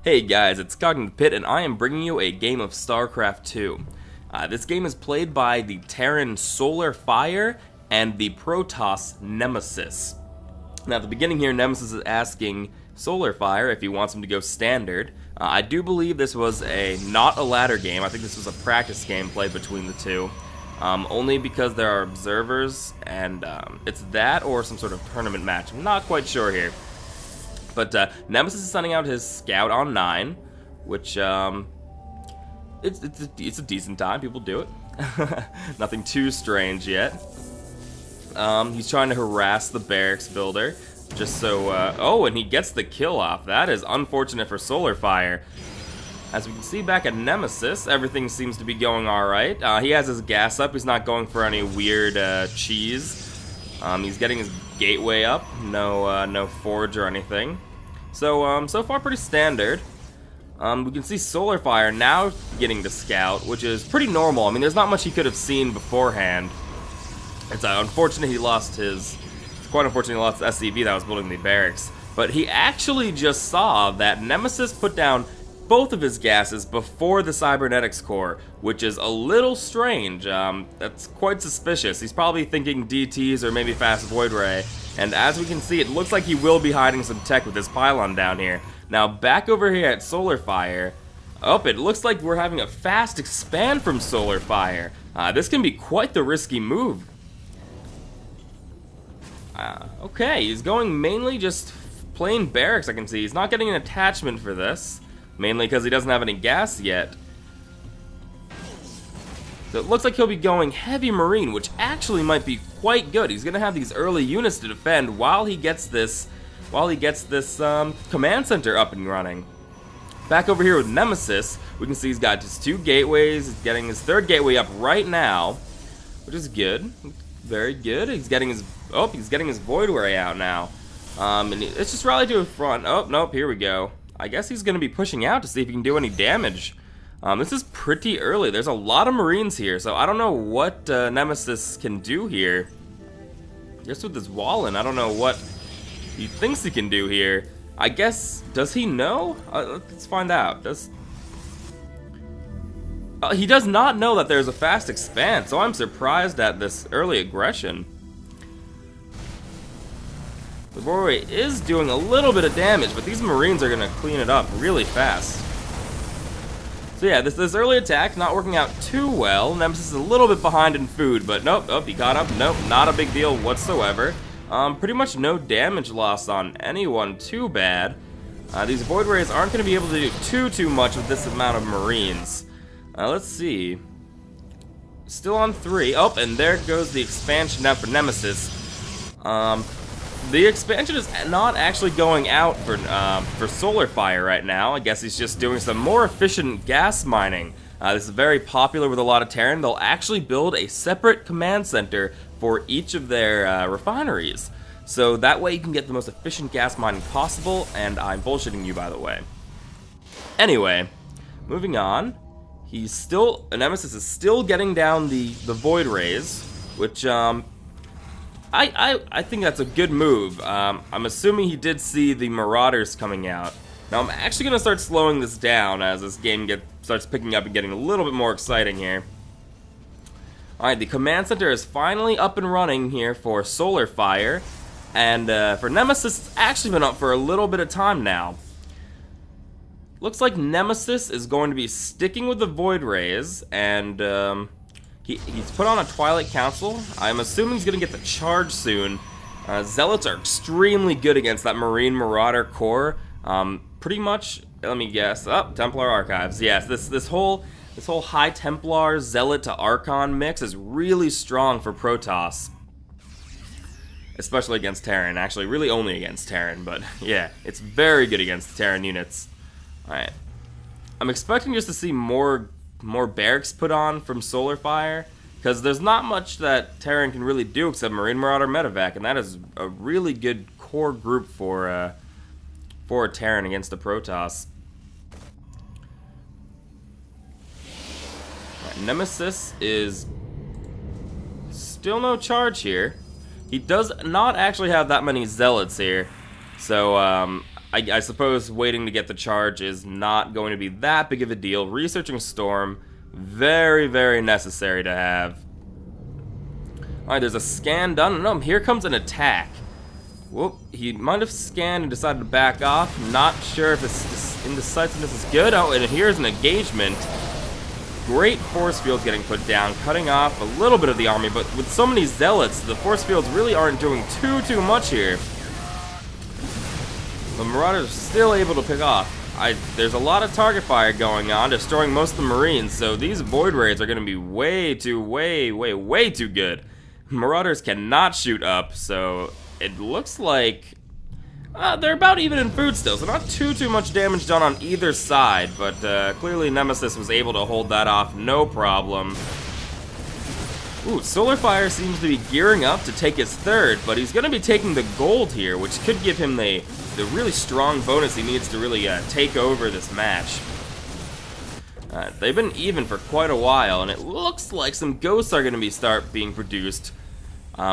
Hey guys, it's CognitivePit and I am bringing you a game of Starcraft 2. This game is played by the Terran Solarfire and the Protoss Nemesys. Now at the beginning here, Nemesys is asking Solarfire if he wants him to go standard. I do believe this was not a ladder game. I think this was a practice game played between the two. Only because there are observers and it's that or some sort of tournament match. I'm not quite sure here. But Nemesys is sending out his scout on 9, which it's a decent time. People do it. Nothing too strange yet. He's trying to harass the barracks builder, just so. Oh, and he gets the kill off. That is unfortunate for Solarfire. As we can see back at Nemesys, everything seems to be going all right. He has his gas up. He's not going for any weird cheese. He's getting his gateway up. No forge or anything. So, so far pretty standard. We can see Solarfire now getting the scout, which is pretty normal. I mean, there's not much he could have seen beforehand. It's unfortunate he lost his... It's quite unfortunate he lost the SCV that was building the barracks. But he actually just saw that Nemesys put down both of his gases before the cybernetics core, which is a little strange. That's quite suspicious. He's probably thinking DTs or maybe fast void ray. And as we can see, it looks like he will be hiding some tech with this pylon down here. Now, back over here at Solarfire, it looks like we're having a fast expand from Solarfire. This can be quite the risky move. Okay, he's going mainly just plain barracks, I can see. He's not getting an attachment for this, mainly because he doesn't have any gas yet. So it looks like he'll be going heavy marine, which actually might be quite good. He's gonna have these early units to defend while he gets this command center up and running. Back over here with Nemesys, we can see he's got his 2 gateways. He's getting his 3rd gateway up right now, which is good, very good. He's getting his void ray out now, and it's just rallied to a front. Oh nope, here we go. I guess he's gonna be pushing out to see if he can do any damage. This is pretty early. There's a lot of Marines here, so I don't know what Nemesys can do here. Just with this wall in, I don't know what he thinks he can do here. I guess, does he know? Let's find out. He does not know that there's a fast expand, so I'm surprised at this early aggression. The Boy is doing a little bit of damage, but these Marines are going to clean it up really fast. So yeah, this early attack not working out too well. Nemesys is a little bit behind in food, but nope, he caught up. Nope, not a big deal whatsoever. Pretty much no damage loss on anyone too bad. These Void Rays aren't going to be able to do too much with this amount of Marines. Let's see. Still on 3. Oh, and there goes the expansion now for Nemesys. The expansion is not actually going out for Solarfire right now. I guess he's just doing some more efficient gas mining. This is very popular with a lot of Terran. They'll actually build a separate command center for each of their refineries. So that way you can get the most efficient gas mining possible, and I'm bullshitting you, by the way. Anyway, moving on. Nemesys is still getting down the Void Rays, which, I think that's a good move. I'm assuming he did see the Marauders coming out. Now I'm actually going to start slowing this down as this game starts picking up and getting a little bit more exciting here. Alright, the command center is finally up and running here for Solarfire. And for Nemesys, it's actually been up for a little bit of time now. Looks like Nemesys is going to be sticking with the Void Rays, and he's put on a Twilight Council. I'm assuming he's going to get the charge soon. Zealots are extremely good against that Marine Marauder core. Pretty much, let me guess. Oh, Templar Archives. Yes, this whole High Templar Zealot to Archon mix is really strong for Protoss. Especially against Terran. Actually, really only against Terran, but yeah, it's very good against Terran units. Alright. I'm expecting just to see more barracks put on from Solarfire, because there's not much that Terran can really do except Marine Marauder Medevac, and that is a really good core group for a Terran against a Protoss. Right, Nemesys is still no charge here. He does not actually have that many Zealots here, so I suppose waiting to get the charge is not going to be that big of a deal. Researching Storm, very, very necessary to have. Alright, there's a scan done. No, here comes an attack. Whoop, he might have scanned and decided to back off. Not sure if this indecisiveness is good. Oh, and here's an engagement. Great force fields getting put down, cutting off a little bit of the army, but with so many zealots, the force fields really aren't doing too much here. The Marauders are still able to pick off. There's a lot of target fire going on, destroying most of the Marines, so these Void Raids are going to be way too good. Marauders cannot shoot up, so it looks like they're about even in food still, so not too much damage done on either side, but clearly Nemesys was able to hold that off no problem. Ooh, Solarfire seems to be gearing up to take his third, but he's going to be taking the gold here, which could give him the really strong bonus he needs to really take over this match. They've been even for quite a while, and it looks like some ghosts are going to start being produced,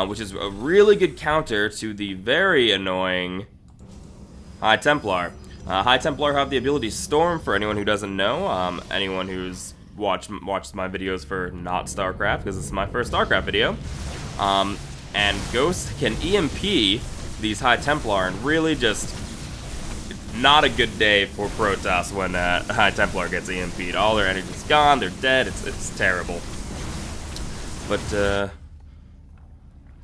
which is a really good counter to the very annoying High Templar. High Templar have the ability Storm, for anyone who doesn't know. Anyone who's watched my videos for not Starcraft, because this is my first Starcraft video. And Ghost can EMP these High Templar, and really just not a good day for Protoss when High Templar gets EMP'd. All their energy's gone, they're dead, it's terrible. But, as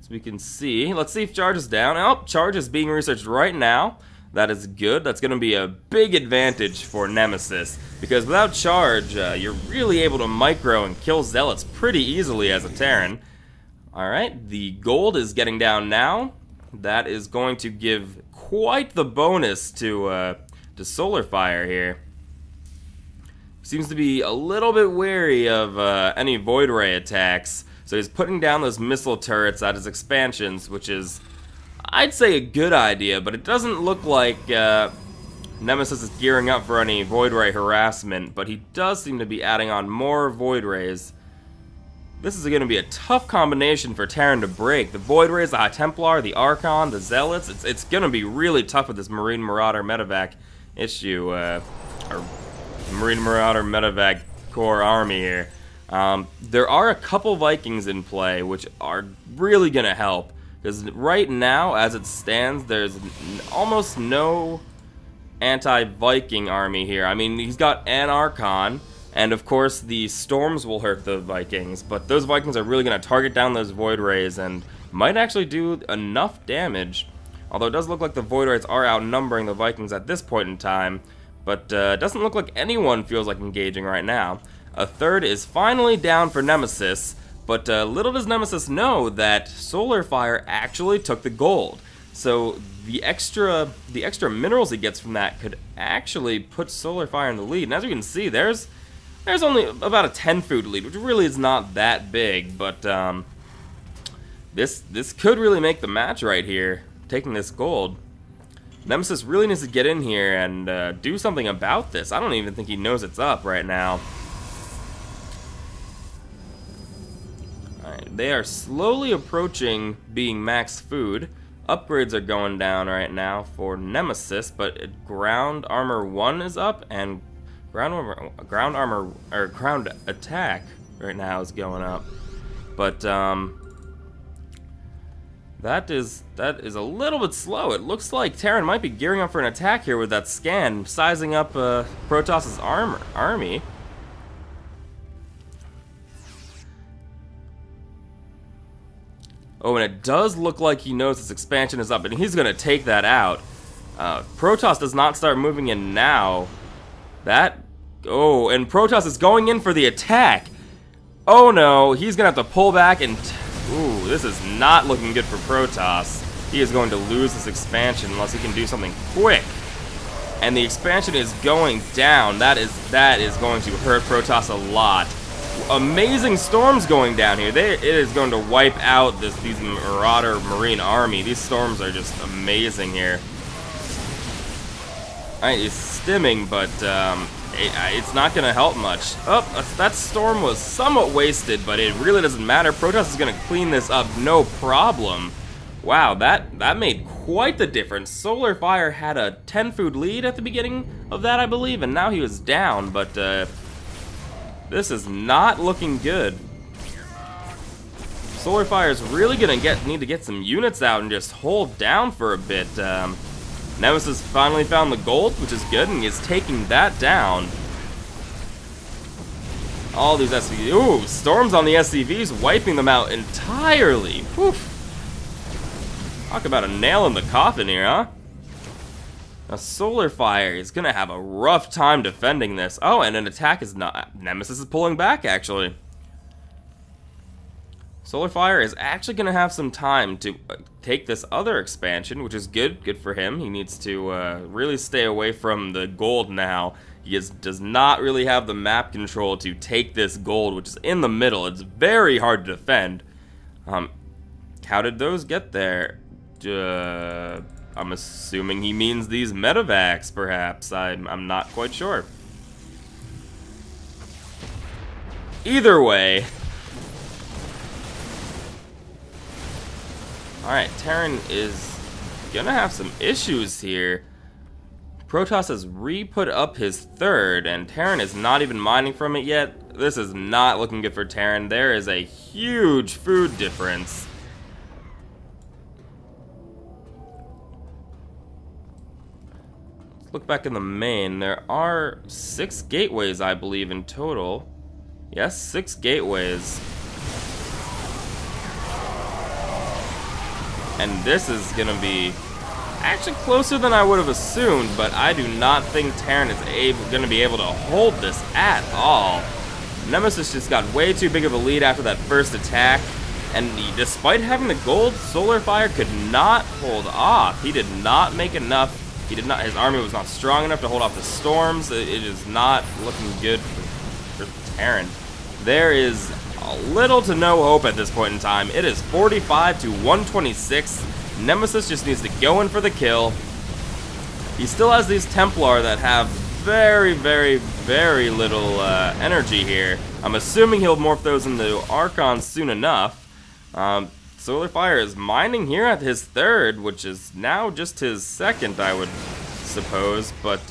we can see, let's see if Charge is down. Oh, Charge is being researched right now. That is good. That's going to be a big advantage for Nemesys, because without Charge, you're really able to micro and kill Zealots pretty easily as a Terran. Alright, the gold is getting down now. That is going to give quite the bonus to Solarfire here. Seems to be a little bit wary of any Void Ray attacks, so he's putting down those missile turrets at his expansions, which is, I'd say, a good idea, but it doesn't look like Nemesys is gearing up for any Void Ray harassment, but he does seem to be adding on more Void Rays. This is going to be a tough combination for Terran to break. The Void Rays, the High Templar, the Archon, the Zealots, it's going to be really tough with this Marine Marauder Medevac issue, or Marine Marauder Medevac core army here. There are a couple Vikings in play, which are really going to help. Because right now, as it stands, there's almost no anti-Viking army here. I mean, he's got an Archon, and of course the Storms will hurt the Vikings, but those Vikings are really going to target down those Void Rays and might actually do enough damage. Although it does look like the Void Rays are outnumbering the Vikings at this point in time, but it doesn't look like anyone feels like engaging right now. A third is finally down for Nemesys. But little does Nemesys know that Solarfire actually took the gold. So the extra minerals he gets from that could actually put Solarfire in the lead. And as you can see, there's only about a 10 food lead, which really is not that big. But this could really make the match right here, taking this gold. Nemesys really needs to get in here and do something about this. I don't even think he knows it's up right now. They are slowly approaching being max food. Upgrades are going down right now for Nemesys, but ground armor 1 is up, and ground attack right now is going up. But that is a little bit slow. It looks like Terran might be gearing up for an attack here with that scan, sizing up Protoss's army. Oh, and it does look like he knows this expansion is up, and he's going to take that out. Protoss does not start moving in now. Oh, and Protoss is going in for the attack. Oh no, he's going to have to pull back and... Ooh, this is not looking good for Protoss. He is going to lose this expansion unless he can do something quick. And the expansion is going down. That is going to hurt Protoss a lot. Amazing storms going down here. It is going to wipe out these Marauder Marine army. These storms are just amazing here. Alright, he's stimming, but it's not going to help much. Oh, that storm was somewhat wasted, but it really doesn't matter. Protoss is going to clean this up no problem. Wow, that made quite the difference. Solarfire had a 10 food lead at the beginning of that, I believe, and now he was down, but this is not looking good. Solarfire's really gonna need to get some units out and just hold down for a bit. Nemesys finally found the gold, which is good, and he is taking that down. All these SCVs, ooh, storms on the SCVs, wiping them out entirely. Whew. Talk about a nail in the coffin here, huh? Now, Solarfire is gonna have a rough time defending this. Oh, and an attack is not. Nemesys is pulling back, actually. Solarfire is actually gonna have some time to take this other expansion, which is good. Good for him. He needs to really stay away from the gold now. He does not really have the map control to take this gold, which is in the middle. It's very hard to defend. How did those get there? I'm assuming he means these medevacs, perhaps. I'm not quite sure. Either way. Alright, Terran is gonna have some issues here. Protoss has re-put up his third, and Terran is not even mining from it yet. This is not looking good for Terran. There is a huge food difference. Let's look back in the main. There are 6 gateways, I believe, in total. Yes, 6 gateways. And this is gonna be actually closer than I would have assumed, but I do not think Terran is gonna be able to hold this at all. Nemesys just got way too big of a lead after that first attack, and despite having the gold, Solarfire could not hold off. He did not make enough. His army was not strong enough to hold off the storms. It is not looking good for Terran. There is little to no hope at this point in time. It is 45 to 126. Nemesys just needs to go in for the kill. He still has these Templar that have very, very, very little energy here. I'm assuming he'll morph those into Archons soon enough. Solarfire is mining here at his third, which is now just his second, I would suppose, but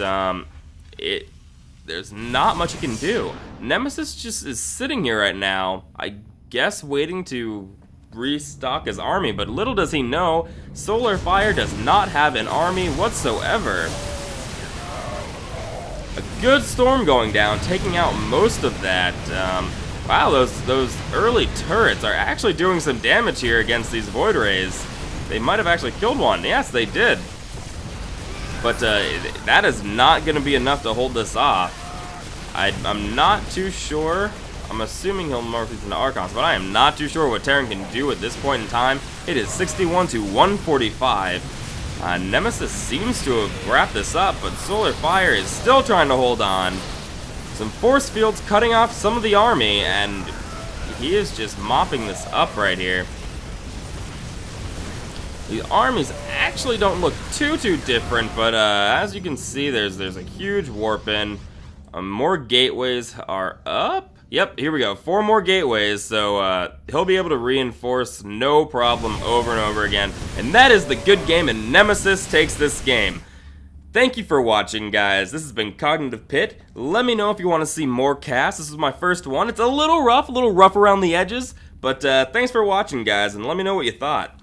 there's not much he can do. Nemesys just is sitting here right now, I guess waiting to restock his army, but little does he know, Solarfire does not have an army whatsoever. A good storm going down, taking out most of that. Wow, those early turrets are actually doing some damage here against these Void Rays. They might have actually killed one. Yes, they did. But that is not going to be enough to hold this off. I'm not too sure. I'm assuming he'll morph these into Archons, but I am not too sure what Terran can do at this point in time. It is 61 to 145. Nemesys seems to have wrapped this up, but Solarfire is still trying to hold on. Some force fields cutting off some of the army, and he is just mopping this up right here. The armies actually don't look too different, but as you can see, there's a huge warp in. More gateways are up. Yep, here we go. 4 more gateways, so he'll be able to reinforce no problem over and over again. And that is the good game, and Nemesys takes this game. Thank you for watching, guys. This has been CognitivePit. Let me know if you want to see more casts. This is my first one. It's a little rough around the edges, but thanks for watching, guys, and let me know what you thought.